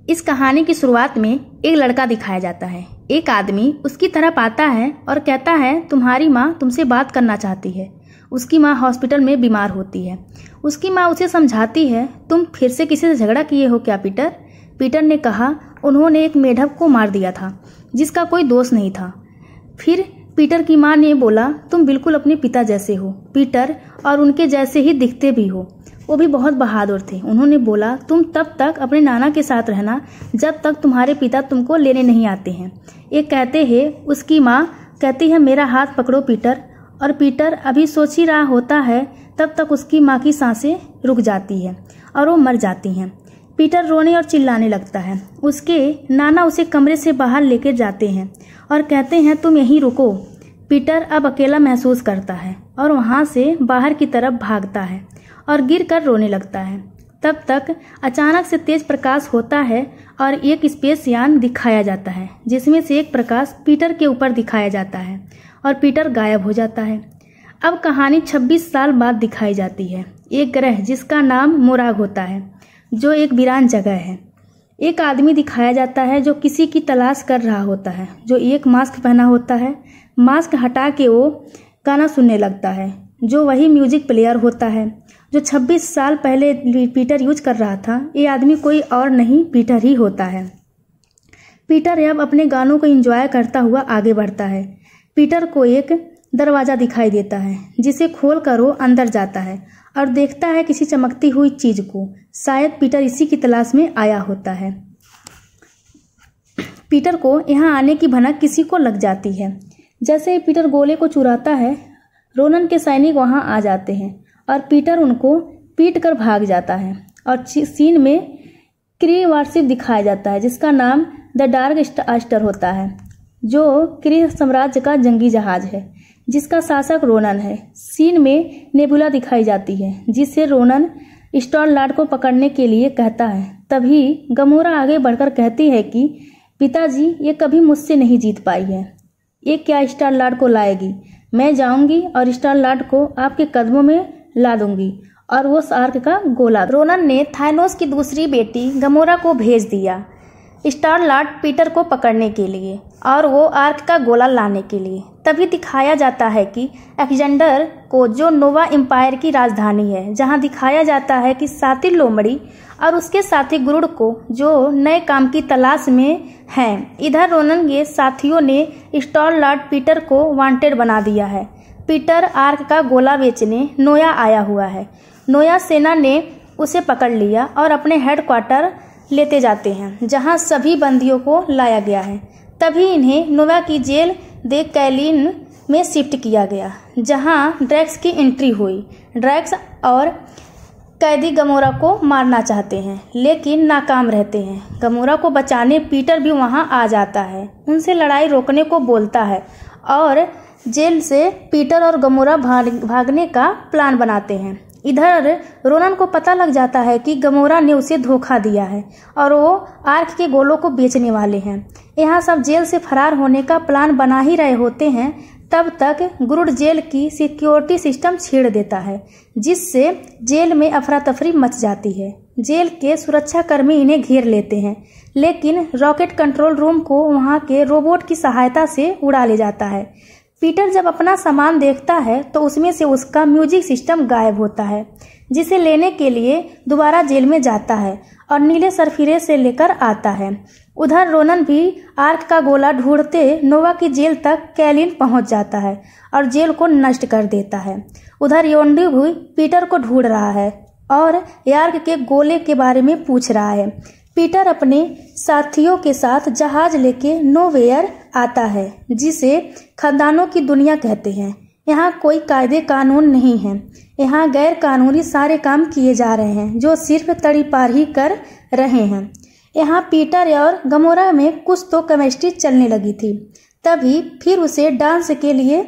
इस कहानी की शुरुआत में एक लड़का दिखाया जाता है। एक आदमी उसकी तरफ आता है और कहता है तुम्हारी माँ तुमसे बात करना चाहती है। उसकी माँ हॉस्पिटल में बीमार होती है। उसकी माँ उसे समझाती है तुम फिर से किसी से झगड़ा किए हो क्या पीटर? पीटर ने कहा उन्होंने एक मेढक को मार दिया था जिसका कोई दोष नहीं था। फिर पीटर की माँ ने बोला तुम बिल्कुल अपने पिता जैसे हो पीटर, और उनके जैसे ही दिखते भी हो। वो भी बहुत बहादुर थे। उन्होंने बोला तुम तब तक अपने नाना के साथ रहना जब तक तुम्हारे पिता तुमको लेने नहीं आते हैं। एक कहते हैं उसकी माँ कहती है मेरा हाथ पकड़ो पीटर, और पीटर अभी सोच ही रहा होता है तब तक उसकी माँ की सांसें रुक जाती है और वो मर जाती हैं। पीटर रोने और चिल्लाने लगता है। उसके नाना उसे कमरे से बाहर लेकर जाते हैं और कहते हैं तुम यहीं रुको। पीटर अब अकेला महसूस करता है और वहाँ से बाहर की तरफ भागता है और गिरकर रोने लगता है। तब तक अचानक से तेज प्रकाश होता है और एक स्पेस यान दिखाया जाता है जिसमें से एक प्रकाश पीटर के ऊपर दिखाया जाता है और पीटर गायब हो जाता है। अब कहानी 26 साल बाद दिखाई जाती है। एक ग्रह जिसका नाम मोराग होता है जो एक वीरान जगह है। एक आदमी दिखाया जाता है जो किसी की तलाश कर रहा होता है, जो एक मास्क पहना होता है। मास्क हटा के वो गाना सुनने लगता है जो वही म्यूजिक प्लेयर होता है जो 26 साल पहले पीटर यूज कर रहा था। ये आदमी कोई और नहीं पीटर ही होता है। पीटर अब अपने गानों को एंजॉय करता हुआ आगे बढ़ता है। पीटर को एक दरवाज़ा दिखाई देता है जिसे खोल कर वो अंदर जाता है और देखता है किसी चमकती हुई चीज को। शायद पीटर इसी की तलाश में आया होता है। पीटर को यहाँ आने की भनक किसी को लग जाती है। जैसे ही पीटर गोले को चुराता है रोनन के सैनिक वहाँ आ जाते हैं और पीटर उनको पीट कर भाग जाता है। और सीन में क्री वारशिप दिखाया जाता है जिसका नाम द डार्क स्टार होता है जो क्री साम्राज्य का जंगी जहाज है जिसका शासक रोनन है। सीन में नेबुला दिखाई जाती है जिसे रोनन स्टार लॉर्ड को पकड़ने के लिए कहता है। तभी गमोरा आगे बढ़कर कहती है कि पिताजी ये कभी मुझसे नहीं जीत पाई है, ये क्या स्टार लॉर्ड को लाएगी? मैं जाऊंगी और स्टार लॉर्ड को आपके कदमों में ला दूंगी और वो आर्क का गोला। रोनन ने थानोस की दूसरी बेटी गमोरा को भेज दिया स्टार लॉर्ड पीटर को पकड़ने के लिए और वो आर्क का गोला लाने के लिए। तभी दिखाया जाता है कि एक्जेंडर को जो नोवा एम्पायर की राजधानी है, जहां दिखाया जाता है कि साथी लोमड़ी और उसके साथी गुरुड़ को जो नए काम की तलाश में हैं। इधर रोनन के साथियों ने स्टार लॉर्ड पीटर को वांटेड बना दिया है। पीटर आर्क का गोला बेचने नोया आया हुआ है। नोया सेना ने उसे पकड़ लिया और अपने हेडक्वार्टर लेते जाते हैं जहां सभी बंदियों को लाया गया है। तभी इन्हें नोवा की जेल दे कैलिन में शिफ्ट किया गया जहां ड्रैक्स की एंट्री हुई। ड्रैक्स और कैदी गमोरा को मारना चाहते हैं लेकिन नाकाम रहते हैं। गमोरा को बचाने पीटर भी वहां आ जाता है, उनसे लड़ाई रोकने को बोलता है और जेल से पीटर और गमोरा भागने का प्लान बनाते हैं। इधर रोनन को पता लग जाता है कि गमोरा ने उसे धोखा दिया है और वो आर्क के गोलों को बेचने वाले हैं। यहाँ सब जेल से फरार होने का प्लान बना ही रहे होते हैं। तब तक गुरुड़ जेल की सिक्योरिटी सिस्टम छेड़ देता है जिससे जेल में अफरा तफरी मच जाती है। जेल के सुरक्षाकर्मी इन्हें घेर लेते हैं लेकिन रॉकेट कंट्रोल रूम को वहाँ के रोबोट की सहायता से उड़ा ले जाता है। पीटर जब अपना सामान देखता है तो उसमें से उसका म्यूजिक सिस्टम गायब होता है जिसे लेने के लिए दोबारा जेल में जाता है और नीले सरफिरे से लेकर आता है। उधर रोनन भी आर्क का गोला ढूंढते नोवा की जेल तक कैलिन पहुंच जाता है और जेल को नष्ट कर देता है। उधर योंडी भी पीटर को ढूंढ रहा है और आर्क के गोले के बारे में पूछ रहा है। पीटर अपने साथियों के साथ जहाज लेके नोवेयर आता है जिसे खानदानों की दुनिया कहते हैं। यहाँ कोई कायदे कानून नहीं है। यहाँ गैर कानूनी सारे काम किए जा रहे हैं जो सिर्फ तड़ीपार ही कर रहे हैं। यहाँ पीटर और गमोरा में कुछ तो केमिस्ट्री चलने लगी थी। तभी फिर उसे डांस के लिए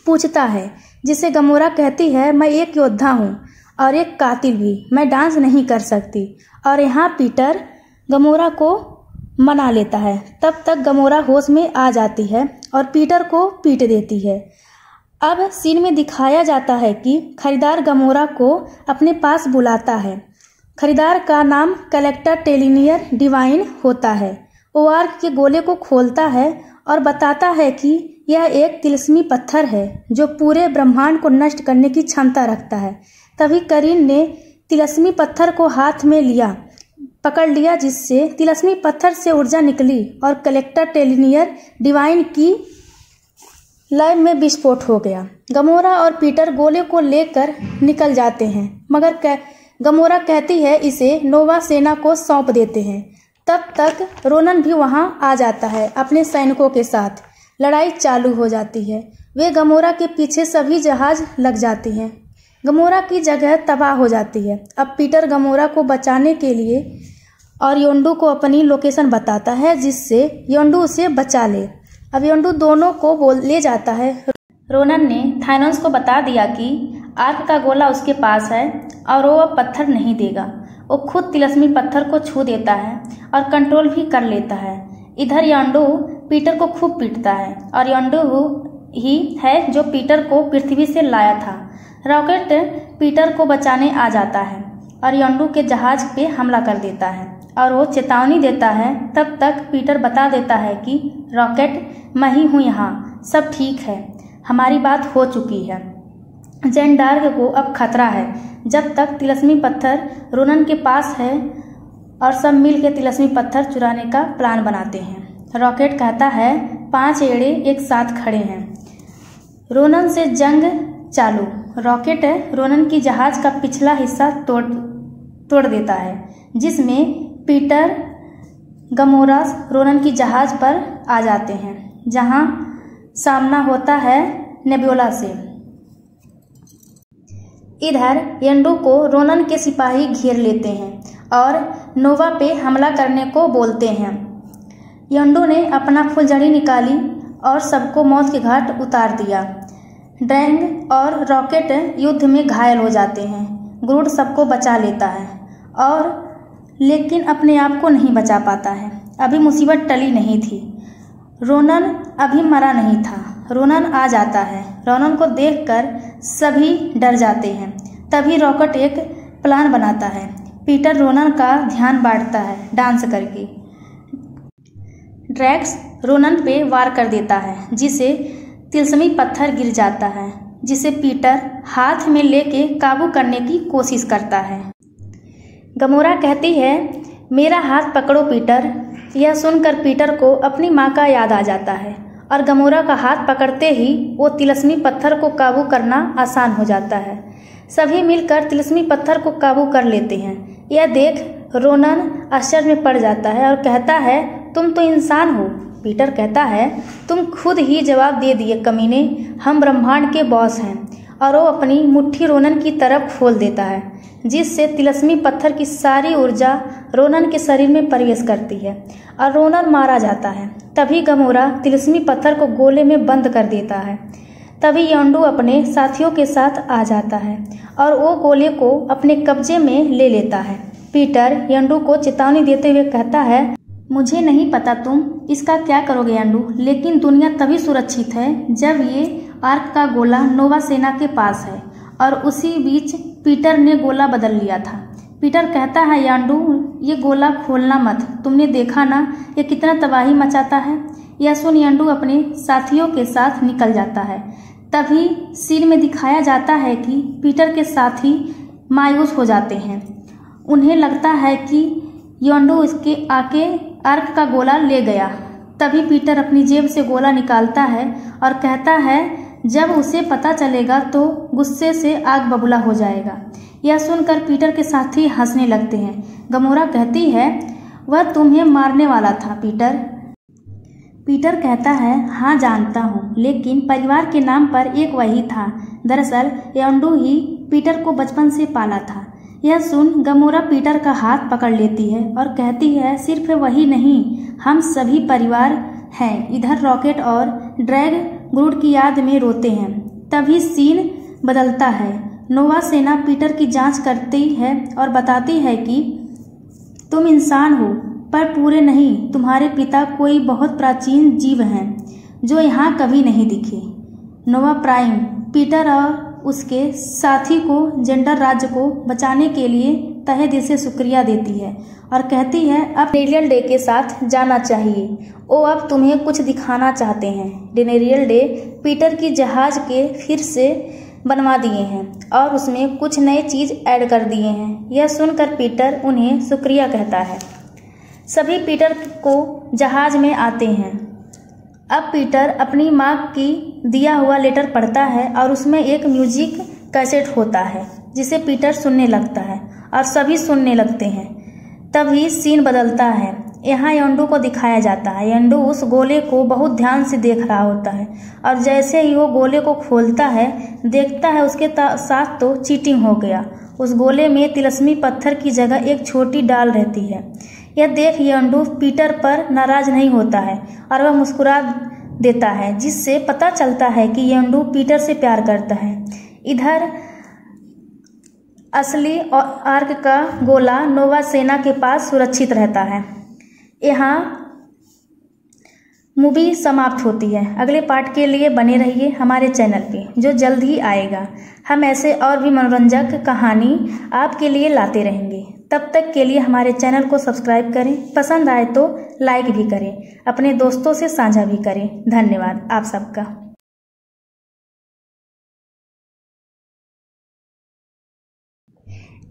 पूछता है जिसे गमोरा कहती है मैं एक योद्धा हूँ और एक कातिल भी, मैं डांस नहीं कर सकती। और यहाँ पीटर गमोरा को मना लेता है। तब तक गमोरा होश में आ जाती है और पीटर को पीट देती है। अब सीन में दिखाया जाता है कि खरीदार गमोरा को अपने पास बुलाता है खरीदार का नाम कलेक्टर टेलिनियर डिवाइन होता है। वो आर्क के गोले को खोलता है और बताता है कि यह एक तिलस्मी पत्थर है जो पूरे ब्रह्मांड को नष्ट करने की क्षमता रखता है। तभी करीन ने तिलस्मी पत्थर को हाथ में पकड़ लिया, जिससे तिलस्मी पत्थर से ऊर्जा निकली और कलेक्टर टेलिनियर डिवाइन की लैब में विस्फोट हो गया। गमोरा और पीटर गोले को लेकर निकल जाते हैं, मगर गमोरा कहती है इसे नोवा सेना को सौंप देते हैं। तब तक रोनन भी वहां आ जाता है अपने सैनिकों के साथ। लड़ाई चालू हो जाती है। वे गमोरा के पीछे सभी जहाज लग जाती हैं। गमोरा की जगह तबाह हो जाती है। अब पीटर गमोरा को बचाने के लिए और योंडू को अपनी लोकेशन बताता है, जिससे योंडू उसे बचा ले। अब योंडू दोनों को ले जाता है। रोनन ने थाइनोस को बता दिया कि आर्क का गोला उसके पास है और वो अब पत्थर नहीं देगा। वो खुद तिलस्मी पत्थर को छू देता है और कंट्रोल भी कर लेता है। इधर योंडू पीटर को खूब पीटता है और योंडू ही है जो पीटर को पृथ्वी से लाया था। रॉकेट पीटर को बचाने आ जाता है और योंडू के जहाज पे हमला कर देता है और वो चेतावनी देता है। तब तक पीटर बता देता है कि रॉकेट मैं ही हूँ, यहाँ सब ठीक है, हमारी बात हो चुकी है। जेन डार्क को अब खतरा है। जब तक तिलस्मी पत्थर रोनन के पास है और सब मिल के तिलस्मी पत्थर चुराने का प्लान बनाते हैं। रॉकेट कहता है 5 एड़े एक साथ खड़े हैं, रोनन से जंग चालू। रॉकेट रोनन की जहाज का पिछला हिस्सा तोड़ देता है, जिसमें पीटर गमोरा रोनन की जहाज पर आ जाते हैं, जहां सामना होता है नेबुला से। इधर योंडू को रोनन के सिपाही घेर लेते हैं और नोवा पे हमला करने को बोलते हैं। योंडू ने अपना फुलझड़ी निकाली और सबको मौत के घाट उतार दिया। ड्रैंग और रॉकेट युद्ध में घायल हो जाते हैं। ग्रूड सबको बचा लेता है और लेकिन अपने आप को नहीं बचा पाता है। अभी मुसीबत टली नहीं थी। रोनन अभी मरा नहीं था। रोनन आ जाता है। रोनन को देखकर सभी डर जाते हैं। तभी रॉकेट एक प्लान बनाता है। पीटर रोनन का ध्यान बांटता है डांस करके। ड्रैक्स रोनन पे वार कर देता है, जिसे तिलस्मी पत्थर गिर जाता है, जिसे पीटर हाथ में लेके काबू करने की कोशिश करता है। गमोरा कहती है मेरा हाथ पकड़ो पीटर। यह सुनकर पीटर को अपनी माँ का याद आ जाता है और गमोरा का हाथ पकड़ते ही वो तिलस्मी पत्थर को काबू करना आसान हो जाता है। सभी मिलकर तिलस्मी पत्थर को काबू कर लेते हैं। यह देख रोनन आश्चर्य में पड़ जाता है और कहता है तुम तो इंसान हो। पीटर कहता है तुम खुद ही जवाब दे दिए कमीने, हम ब्रह्मांड के बॉस हैं। और वो अपनी मुट्ठी रोनन की तरफ खोल देता है, जिससे तिलस्मी पत्थर की सारी ऊर्जा रोनन के शरीर में प्रवेश करती है और रोनन मारा जाता है। तभी गमोरा तिलस्मी पत्थर को गोले में बंद कर देता है। तभी योंडू अपने साथियों के साथ आ जाता है और वो गोले को अपने कब्जे में ले लेता है। पीटर योंडू को चेतावनी देते हुए कहता है मुझे नहीं पता तुम इसका क्या करोगे योंडू, लेकिन दुनिया तभी सुरक्षित है जब ये आर्क का गोला नोवा सेना के पास है। और उसी बीच पीटर ने गोला बदल लिया था। पीटर कहता है योंडू ये गोला खोलना मत, तुमने देखा ना ये कितना तबाही मचाता है। यह सुन योंडू अपने साथियों के साथ निकल जाता है। तभी सीन में दिखाया जाता है कि पीटर के साथी मायूस हो जाते हैं। उन्हें लगता है कि योंडू इसके आके आर्क का गोला ले गया। तभी पीटर अपनी जेब से गोला निकालता है और कहता है जब उसे पता चलेगा तो गुस्से से आग बबूला हो जाएगा। यह सुनकर पीटर के साथी हंसने लगते हैं। गमोरा कहती है वह तुम्हें मारने वाला था पीटर। पीटर कहता है हाँ जानता हूँ, लेकिन परिवार के नाम पर एक वही था। दरअसल योंडू ही पीटर को बचपन से पाला था। यह सुन गमोरा पीटर का हाथ पकड़ लेती है और कहती है सिर्फ वही नहीं, हम सभी परिवार हैं। इधर रॉकेट और ड्रैग ग्रूड की याद में रोते हैं। तभी सीन बदलता है। नोवा सेना पीटर की जांच करती है और बताती है कि तुम इंसान हो पर पूरे नहीं, तुम्हारे पिता कोई बहुत प्राचीन जीव हैं जो यहाँ कभी नहीं दिखे। नोवा प्राइम पीटर और उसके साथी को जेंडर राज्य को बचाने के लिए तहे दिल से शुक्रिया देती है और कहती है अब डेनियल डे के साथ जाना चाहिए। वो अब तुम्हें कुछ दिखाना चाहते हैं। डेनियल डे पीटर की जहाज के फिर से बनवा दिए हैं और उसमें कुछ नए चीज़ ऐड कर दिए हैं। यह सुनकर पीटर उन्हें शुक्रिया कहता है। सभी पीटर को जहाज में आते हैं। अब पीटर अपनी माँ की दिया हुआ लेटर पढ़ता है और उसमें एक म्यूजिक कैसेट होता है जिसे पीटर सुनने लगता है और सभी सुनने लगते हैं। तभी सीन बदलता है। यहाँ यंडू को दिखाया जाता है। यंडू उस गोले को बहुत ध्यान से देख रहा होता है और जैसे ही वो गोले को खोलता है देखता है उसके साथ तो चीटिंग हो गया। उस गोले में तिलस्मी पत्थर की जगह एक छोटी डाल रहती है। यह देख यंडू पीटर पर नाराज नहीं होता है और वह मुस्कुरा देता है, जिससे पता चलता है कि यंडू पीटर से प्यार करता है। इधर असली आर्क का गोला नोवा सेना के पास सुरक्षित रहता है। यहाँ मूवी समाप्त होती है। अगले पार्ट के लिए बने रहिए हमारे चैनल पे, जो जल्द ही आएगा। हम ऐसे और भी मनोरंजक कहानी आपके लिए लाते रहेंगे। तब तक के लिए हमारे चैनल को सब्सक्राइब करें, पसंद आए तो लाइक भी करें, अपने दोस्तों से साझा भी करें। धन्यवाद आप सबका।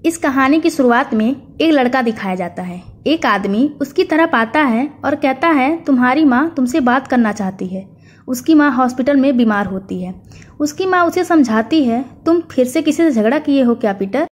इस कहानी की शुरुआत में एक लड़का दिखाया जाता है। एक आदमी उसकी तरफ आता है और कहता है तुम्हारी माँ तुमसे बात करना चाहती है। उसकी माँ हॉस्पिटल में बीमार होती है। उसकी माँ उसे समझाती है तुम फिर से किसी से झगड़ा किए हो क्या पीटर?